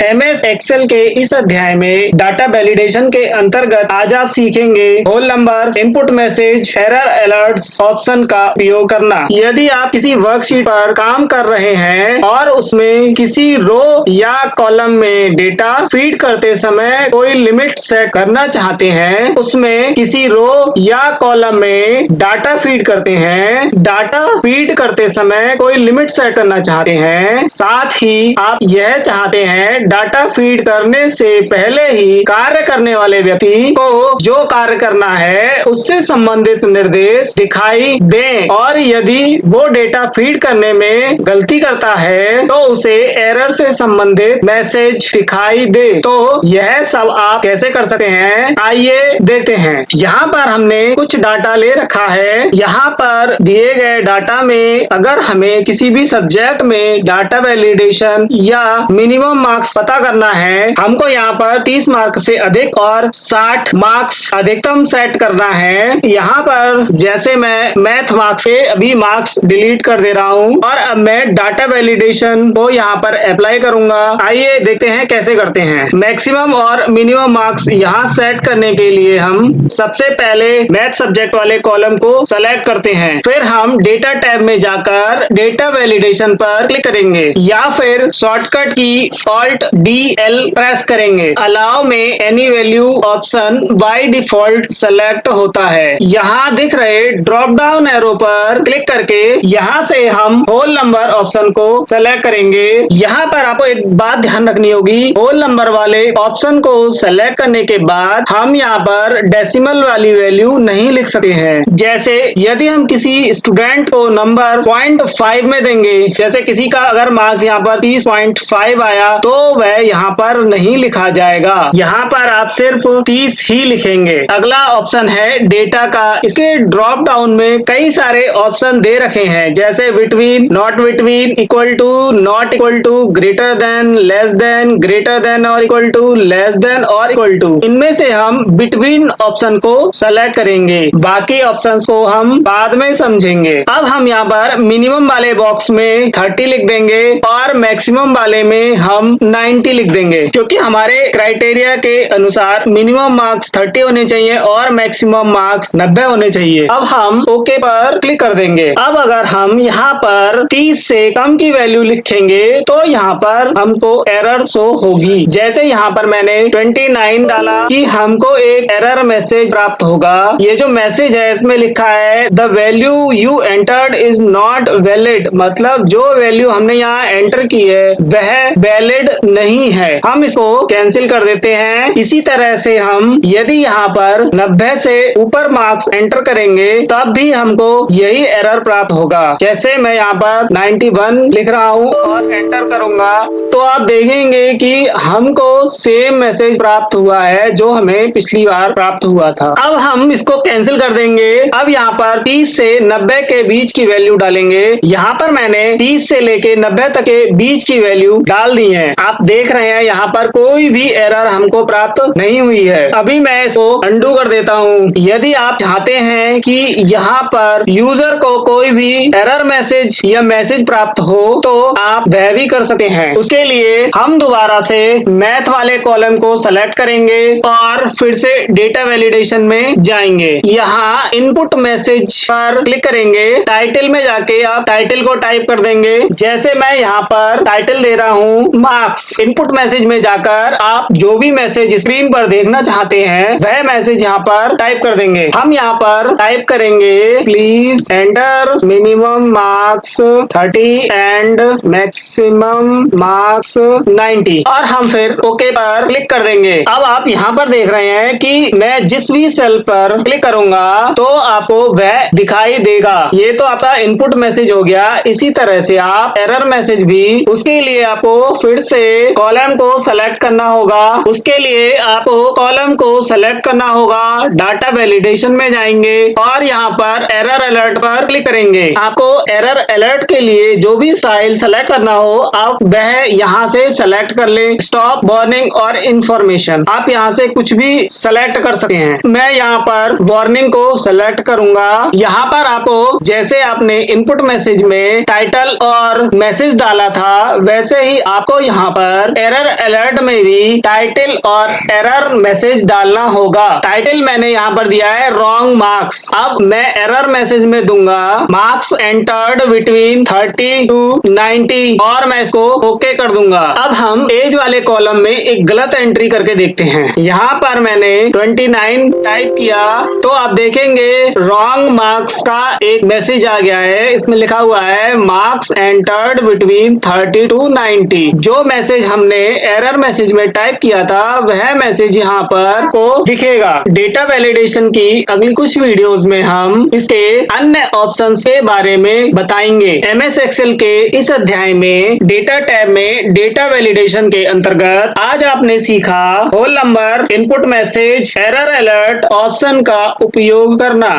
MS Excel के इस अध्याय में डाटा वैलिडेशन के अंतर्गत आज आप सीखेंगे whole number, input message, error alerts option का उपयोग करना। यदि आप किसी वर्कशीट पर काम कर रहे हैं और उसमें किसी रो या कॉलम में डेटा फीड करते समय कोई लिमिट सेट करना चाहते हैं, उसमें किसी रो या कॉलम में डाटा फीड करते हैं, डाटा फीड करते समय कोई लिमिट सेट करना चाहते हैं, साथ ही आप यह चाहते हैं डाटा फीड करने से पहले ही कार्य करने वाले व्यक्ति को जो कार्य करना है उससे संबंधित निर्देश दिखाई दें, और यदि वो डेटा फीड करने में गलती करता है तो उसे एरर से संबंधित मैसेज दिखाई दे। तो यह सब आप कैसे कर सकते हैं, आइए देखते हैं। यहाँ पर हमने कुछ डाटा ले रखा है। यहाँ पर दिए गए डाटा में अगर हमें किसी भी सब्जेक्ट में डाटा वैलिडेशन या मिनिमम मार्क्स पता करना है, हमको यहाँ पर 30 मार्क से अधिक और 60 मार्क्स अधिकतम सेट करना है। यहाँ पर जैसे मैं मैथ मार्क्स से अभी मार्क्स डिलीट कर दे रहा हूँ और अब मैं डाटा वैलिडेशन को यहाँ पर अप्लाई करूंगा। आइए देखते हैं कैसे करते हैं। मैक्सिमम और मिनिमम मार्क्स यहाँ सेट करने के लिए हम सबसे पहले मैथ सब्जेक्ट वाले कॉलम को सेलेक्ट करते हैं, फिर हम डेटा टैब में जाकर डेटा वैलिडेशन पर क्लिक करेंगे या फिर शॉर्टकट की Alt DL प्रेस करेंगे। अलाउ में any value option by default select होता है। यहाँ दिख रहे ड्रॉप डाउन एरो पर क्लिक करके यहाँ से हम होल नंबर ऑप्शन को सेलेक्ट करेंगे। यहाँ पर आपको एक बात ध्यान रखनी होगी, होल नंबर वाले ऑप्शन को सेलेक्ट करने के बाद हम यहाँ पर डेसिमल वाली वैल्यू नहीं लिख सकते हैं। जैसे यदि हम किसी स्टूडेंट को नंबर 0.5 में देंगे, जैसे किसी का अगर मार्क्स यहाँ पर 30.5 आया तो वह यहाँ पर नहीं लिखा जाएगा, यहाँ पर आप सिर्फ 30 ही लिखेंगे। अगला ऑप्शन है डेटा का। इसके ड्रॉप डाउन में कई सारे ऑप्शन दे रखे हैं, जैसे between, not between, equal to, not equal to, greater than, less than, greater than और इक्वल टू, लेस देन और इक्वल टू। इनमें से हम बिटवीन ऑप्शन को सेलेक्ट करेंगे, बाकी ऑप्शंस को हम बाद में समझेंगे। अब हम यहाँ पर मिनिमम वाले बॉक्स में 30 लिख देंगे और मैक्सिमम वाले में हम 90 लिख देंगे, क्योंकि हमारे क्राइटेरिया के अनुसार मिनिमम मार्क्स 30 होने चाहिए और मैक्सिमम मार्क्स 90 होने चाहिए। अब हम ओके पर क्लिक कर देंगे। अब अगर हम यहाँ पर 30 से कम की वैल्यू लिखेंगे तो यहाँ पर हमको एरर शो होगी। जैसे यहाँ पर मैंने 29 डाला कि हमको एक एरर मैसेज प्राप्त होगा। ये जो मैसेज है इसमें लिखा है the value you entered is not valid, मतलब जो वैल्यू हमने यहाँ एंटर की है वह वैलिड नहीं है। हम इसको कैंसिल कर देते हैं। इसी तरह से हम यदि यहाँ पर 90 से ऊपर मार्क्स एंटर करेंगे तब भी हमको यही एरर प्राप्त होगा। जैसे मैं यहाँ पर 91 लिख रहा हूँ और एंटर करूंगा तो आप देखेंगे कि हमको सेम मैसेज प्राप्त हुआ है जो हमें पिछली बार प्राप्त हुआ था। अब हम इसको कैंसिल कर देंगे। अब यहाँ पर 30 से 90 के बीच की वैल्यू डालेंगे। यहाँ पर मैंने 30 से लेके 90 तक के बीच की वैल्यू डाल दी है। आप देख रहे हैं यहाँ पर कोई भी एरर हमको प्राप्त नहीं हुई है। अभी मैं इसको अंडू कर देता हूँ। यदि आप चाहते हैं कि यहाँ पर यूजर को कोई भी एरर मैसेज या मैसेज प्राप्त हो तो आप वह भी कर सकते हैं। उसके लिए हम दोबारा से मैथ वाले कॉलम को सेलेक्ट करेंगे और फिर से डेटा वैलिडेशन में जाएंगे। यहाँ इनपुट मैसेज पर क्लिक करेंगे। टाइटल में जाके आप टाइटल को टाइप कर देंगे। जैसे मैं यहाँ पर टाइटल दे रहा हूँ मार्क्स। इनपुट मैसेज में जाकर आप जो भी मैसेज स्क्रीन पर देखना चाहते हैं वह मैसेज यहाँ पर टाइप कर देंगे। हम यहाँ पर टाइप करेंगे please enter minimum marks 30 and maximum marks 90 और हम फिर ओके पर क्लिक कर देंगे। अब आप यहाँ पर देख रहे हैं कि मैं जिस भी सेल पर क्लिक करूंगा तो आपको वह दिखाई देगा। ये तो आपका इनपुट मैसेज हो गया। इसी तरह से आप एरर मैसेज भी, उसके लिए आपको फिर से कॉलम को सेलेक्ट करना होगा। उसके लिए आपको कॉलम को सेलेक्ट करना होगा, डाटा वैलिडेशन में जाएंगे और यहाँ पर एरर अलर्ट पर क्लिक करेंगे। आपको एरर अलर्ट के लिए जो भी स्टाइल सेलेक्ट करना हो आप वह यहाँ से सेलेक्ट कर ले। स्टॉप, वार्निंग और इंफॉर्मेशन, आप यहाँ से कुछ भी सेलेक्ट कर सकते हैं। मैं यहाँ पर वार्निंग को सेलेक्ट करूंगा। यहाँ पर आपको जैसे आपने इनपुट मैसेज में टाइटल और मैसेज डाला था वैसे ही आपको यहाँ पर पर एरर अलर्ट में भी टाइटल और एरर मैसेज डालना होगा। टाइटल मैंने यहाँ पर दिया है रॉन्ग मार्क्स। अब मैं एरर मैसेज में दूंगा मार्क्स एंटर्ड बिटवीन 30 टू 90 और मैं इसको ओके कर दूंगा। अब हम एज वाले कॉलम में एक गलत एंट्री करके देखते हैं। यहाँ पर मैंने 29 टाइप किया तो आप देखेंगे रॉन्ग मार्क्स का एक मैसेज आ गया है। इसमें लिखा हुआ है मार्क्स एंटर्ड बिटवीन 30 टू 90। जो मैसेज हमने एरर मैसेज में टाइप किया था वह मैसेज यहाँ पर को दिखेगा। डेटा वैलिडेशन की अगली कुछ वीडियोस में हम इसके अन्य ऑप्शंस के बारे में बताएंगे। एमएस एक्सेल के इस अध्याय में डेटा टैब में डेटा वैलिडेशन के अंतर्गत आज आपने सीखा whole number, input message, error alert option का उपयोग करना।